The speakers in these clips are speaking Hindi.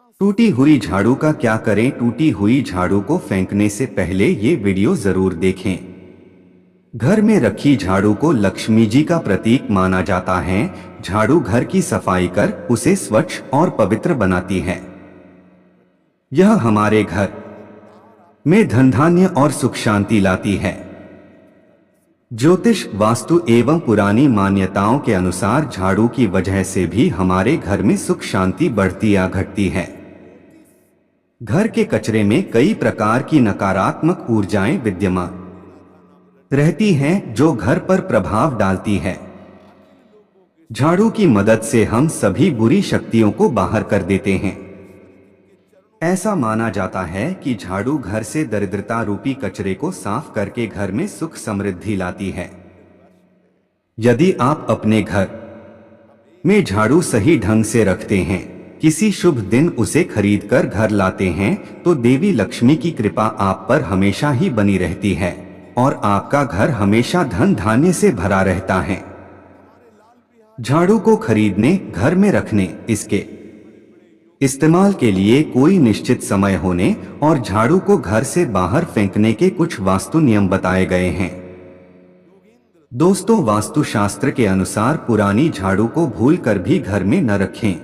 टूटी हुई झाड़ू का क्या करें? टूटी हुई झाड़ू को फेंकने से पहले ये वीडियो जरूर देखें। घर में रखी झाड़ू को लक्ष्मी जी का प्रतीक माना जाता है। झाड़ू घर की सफाई कर उसे स्वच्छ और पवित्र बनाती है। यह हमारे घर में धन धान्य और सुख शांति लाती है। ज्योतिष, वास्तु एवं पुरानी मान्यताओं के अनुसार झाड़ू की वजह से भी हमारे घर में सुख शांति बढ़ती या घटती है। घर के कचरे में कई प्रकार की नकारात्मक ऊर्जाएं विद्यमान रहती हैं, जो घर पर प्रभाव डालती है। झाड़ू की मदद से हम सभी बुरी शक्तियों को बाहर कर देते हैं। ऐसा माना जाता है कि झाड़ू घर से दरिद्रता रूपी कचरे को साफ करके घर में सुख समृद्धि लाती है। यदि आप अपने घर में झाड़ू सही ढंग से रखते हैं, किसी शुभ दिन उसे खरीदकर घर लाते हैं, तो देवी लक्ष्मी की कृपा आप पर हमेशा ही बनी रहती है और आपका घर हमेशा धन धान्य से भरा रहता है। झाड़ू को खरीदने, घर में रखने, इसके इस्तेमाल के लिए कोई निश्चित समय होने और झाड़ू को घर से बाहर फेंकने के कुछ वास्तु नियम बताए गए हैं। दोस्तों, वास्तुशास्त्र के अनुसार पुरानी झाड़ू को भूलकर भी घर में न रखें।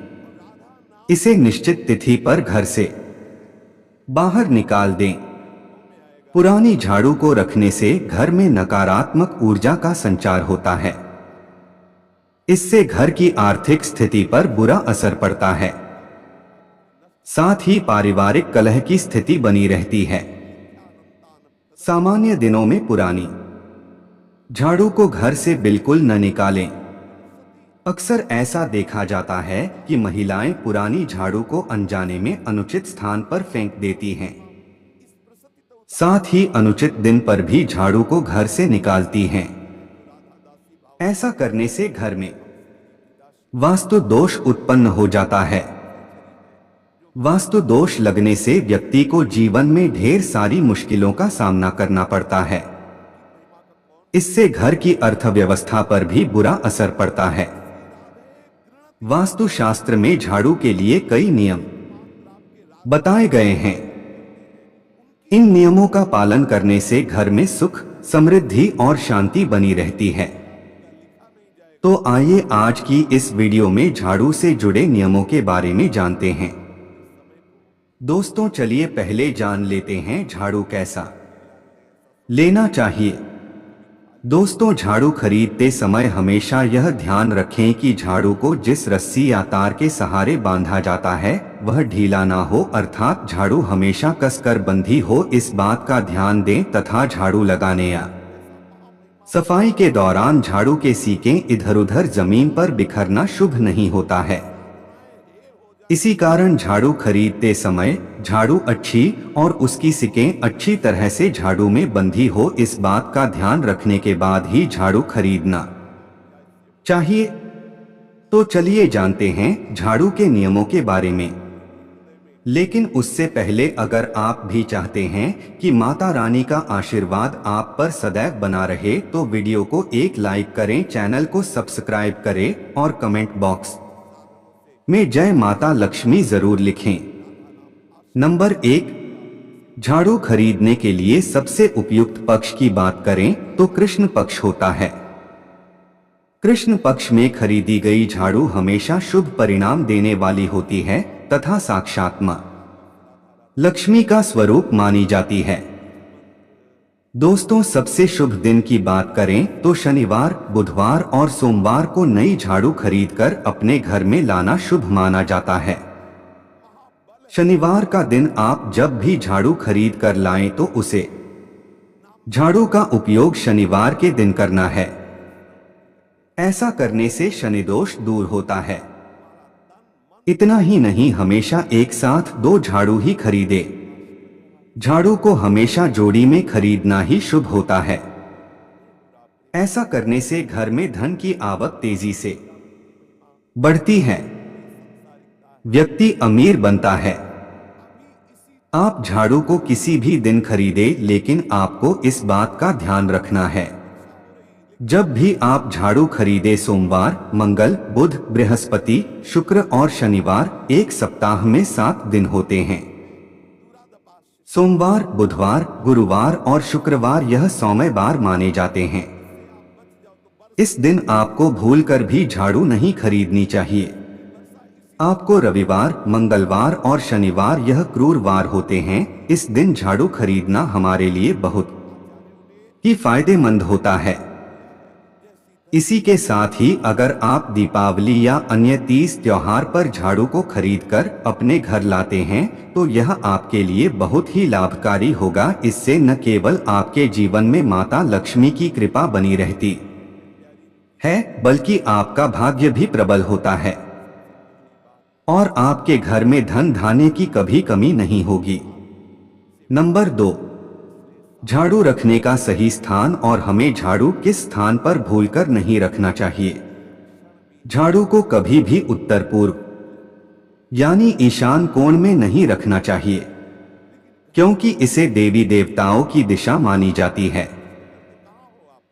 इसे निश्चित तिथि पर घर से बाहर निकाल दें। पुरानी झाड़ू को रखने से घर में नकारात्मक ऊर्जा का संचार होता है। इससे घर की आर्थिक स्थिति पर बुरा असर पड़ता है। साथ ही पारिवारिक कलह की स्थिति बनी रहती है। सामान्य दिनों में पुरानी झाड़ू को घर से बिल्कुल न निकालें। अक्सर ऐसा देखा जाता है कि महिलाएं पुरानी झाड़ू को अनजाने में अनुचित स्थान पर फेंक देती हैं। साथ ही अनुचित दिन पर भी झाड़ू को घर से निकालती हैं। ऐसा करने से घर में वास्तु दोष उत्पन्न हो जाता है। वास्तु दोष लगने से व्यक्ति को जीवन में ढेर सारी मुश्किलों का सामना करना पड़ता है। इससे घर की अर्थव्यवस्था पर भी बुरा असर पड़ता है। वास्तुशास्त्र में झाड़ू के लिए कई नियम बताए गए हैं। इन नियमों का पालन करने से घर में सुख, समृद्धि और शांति बनी रहती है। तो आइए आज की इस वीडियो में झाड़ू से जुड़े नियमों के बारे में जानते हैं। दोस्तों, चलिए पहले जान लेते हैं झाड़ू कैसा लेना चाहिए। दोस्तों, झाड़ू खरीदते समय हमेशा यह ध्यान रखें कि झाड़ू को जिस रस्सी या तार के सहारे बांधा जाता है वह ढीला ना हो, अर्थात झाड़ू हमेशा कसकर बंधी हो। इस बात का ध्यान दें तथा झाड़ू लगाने या सफाई के दौरान झाड़ू के सीकें इधर उधर जमीन पर बिखरना शुभ नहीं होता है। इसी कारण झाड़ू खरीदते समय झाड़ू अच्छी और उसकी सिकें अच्छी तरह से झाड़ू में बंधी हो, इस बात का ध्यान रखने के बाद ही झाड़ू खरीदना चाहिए। तो चलिए जानते हैं झाड़ू के नियमों के बारे में। लेकिन उससे पहले अगर आप भी चाहते हैं कि माता रानी का आशीर्वाद आप पर सदैव बना रहे, तो वीडियो को एक लाइक करें, चैनल को सब्सक्राइब करें और कमेंट बॉक्स में जय माता लक्ष्मी जरूर लिखें। नंबर 1, झाड़ू खरीदने के लिए सबसे उपयुक्त पक्ष की बात करें तो कृष्ण पक्ष होता है। कृष्ण पक्ष में खरीदी गई झाड़ू हमेशा शुभ परिणाम देने वाली होती है तथा साक्षात मां लक्ष्मी का स्वरूप मानी जाती है। दोस्तों, सबसे शुभ दिन की बात करें तो शनिवार, बुधवार और सोमवार को नई झाड़ू खरीदकर अपने घर में लाना शुभ माना जाता है। शनिवार का दिन आप जब भी झाड़ू खरीद कर लाएं तो उसे झाड़ू का उपयोग शनिवार के दिन करना है। ऐसा करने से शनि दोष दूर होता है। इतना ही नहीं, हमेशा एक साथ 2 झाड़ू ही खरीदे। झाड़ू को हमेशा जोड़ी में खरीदना ही शुभ होता है। ऐसा करने से घर में धन की आवक तेजी से बढ़ती है, व्यक्ति अमीर बनता है। आप झाड़ू को किसी भी दिन खरीदे, लेकिन आपको इस बात का ध्यान रखना है जब भी आप झाड़ू खरीदे सोमवार, मंगल, बुध, बृहस्पति, शुक्र और शनिवार, एक सप्ताह में 7 दिन होते हैं। सोमवार, बुधवार, गुरुवार और शुक्रवार यह सौम्य बार माने जाते हैं। इस दिन आपको भूलकर भी झाड़ू नहीं खरीदनी चाहिए। आपको रविवार, मंगलवार और शनिवार यह क्रूर वार होते हैं। इस दिन झाड़ू खरीदना हमारे लिए बहुत ही फायदेमंद होता है। इसी के साथ ही अगर आप दीपावली या अन्य तीज त्योहार पर झाड़ू को खरीदकर अपने घर लाते हैं तो यह आपके लिए बहुत ही लाभकारी होगा। इससे न केवल आपके जीवन में माता लक्ष्मी की कृपा बनी रहती है बल्कि आपका भाग्य भी प्रबल होता है और आपके घर में धन धान्य की कभी कमी नहीं होगी। नंबर 2, झाड़ू रखने का सही स्थान और हमें झाड़ू किस स्थान पर भूलकर नहीं रखना चाहिए। झाड़ू को कभी भी उत्तर पूर्व यानी ईशान कोण में नहीं रखना चाहिए क्योंकि इसे देवी देवताओं की दिशा मानी जाती है।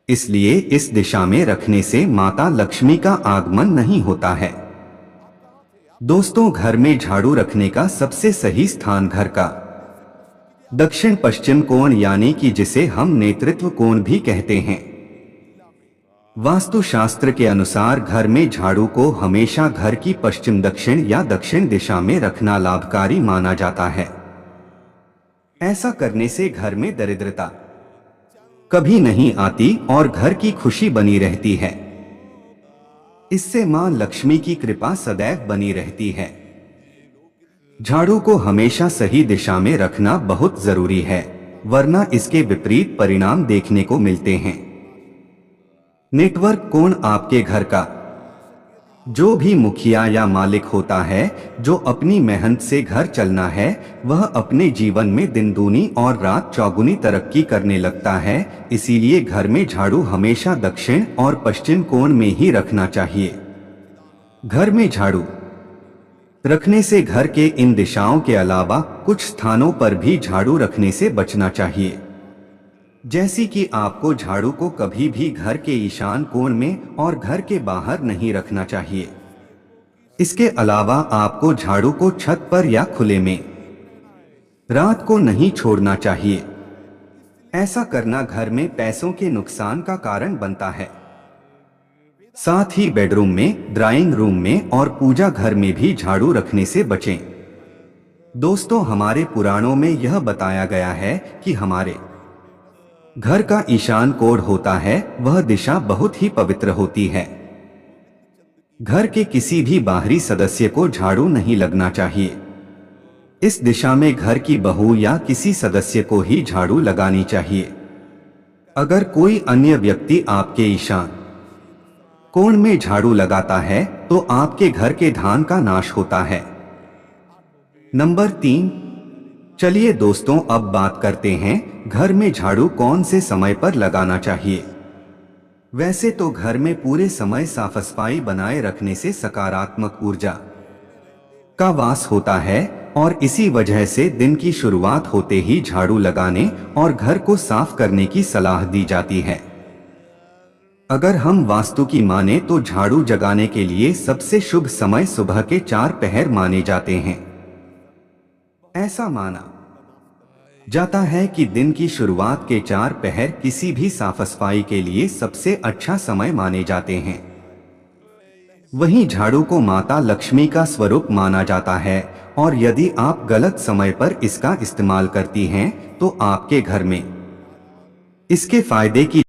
इसलिए इस दिशा में रखने से माता लक्ष्मी का आगमन नहीं होता है। दोस्तों, घर में झाड़ू रखने का सबसे सही स्थान घर का दक्षिण पश्चिम कोण यानी कि जिसे हम नेतृत्व कोण भी कहते हैं। वास्तुशास्त्र के अनुसार घर में झाड़ू को हमेशा घर की पश्चिम दक्षिण या दक्षिण दिशा में रखना लाभकारी माना जाता है। ऐसा करने से घर में दरिद्रता कभी नहीं आती और घर की खुशी बनी रहती है। इससे मां लक्ष्मी की कृपा सदैव बनी रहती है। झाड़ू को हमेशा सही दिशा में रखना बहुत जरूरी है, वरना इसके विपरीत परिणाम देखने को मिलते हैं। नेटवर्क कोण आपके घर का जो भी मुखिया या मालिक होता है, जो अपनी मेहनत से घर चलना है, वह अपने जीवन में दिन दूनी और रात चौगुनी तरक्की करने लगता है। इसीलिए घर में झाड़ू हमेशा दक्षिण और पश्चिम कोण में ही रखना चाहिए। घर में झाड़ू रखने से घर के इन दिशाओं के अलावा कुछ स्थानों पर भी झाड़ू रखने से बचना चाहिए। जैसी कि आपको झाड़ू को कभी भी घर के ईशान कोण में और घर के बाहर नहीं रखना चाहिए। इसके अलावा आपको झाड़ू को छत पर या खुले में रात को नहीं छोड़ना चाहिए। ऐसा करना घर में पैसों के नुकसान का कारण बनता है। साथ ही बेडरूम में, ड्राइंग रूम में और पूजा घर में भी झाड़ू रखने से बचें। दोस्तों, हमारे पुराणों में यह बताया गया है कि हमारे घर का ईशान कोण होता है, वह दिशा बहुत ही पवित्र होती है। घर के किसी भी बाहरी सदस्य को झाड़ू नहीं लगना चाहिए। इस दिशा में घर की बहू या किसी सदस्य को ही झाड़ू लगानी चाहिए। अगर कोई अन्य व्यक्ति आपके ईशान कोण में झाड़ू लगाता है तो आपके घर के धन का नाश होता है। नंबर 3, चलिए दोस्तों अब बात करते हैं घर में झाड़ू कौन से समय पर लगाना चाहिए। वैसे तो घर में पूरे समय साफ सफाई बनाए रखने से सकारात्मक ऊर्जा का वास होता है और इसी वजह से दिन की शुरुआत होते ही झाड़ू लगाने और घर को साफ करने की सलाह दी जाती है। अगर हम वास्तु की माने तो झाड़ू जगाने के लिए सबसे शुभ समय सुबह के 4 पहर माने जाते हैं। ऐसा माना जाता है कि दिन की शुरुआत के 4 पहर किसी भी साफ सफाई के लिए सबसे अच्छा समय माने जाते हैं। वहीं झाड़ू को माता लक्ष्मी का स्वरूप माना जाता है और यदि आप गलत समय पर इसका इस्तेमाल करती हैं तो आपके घर में इसके फायदे की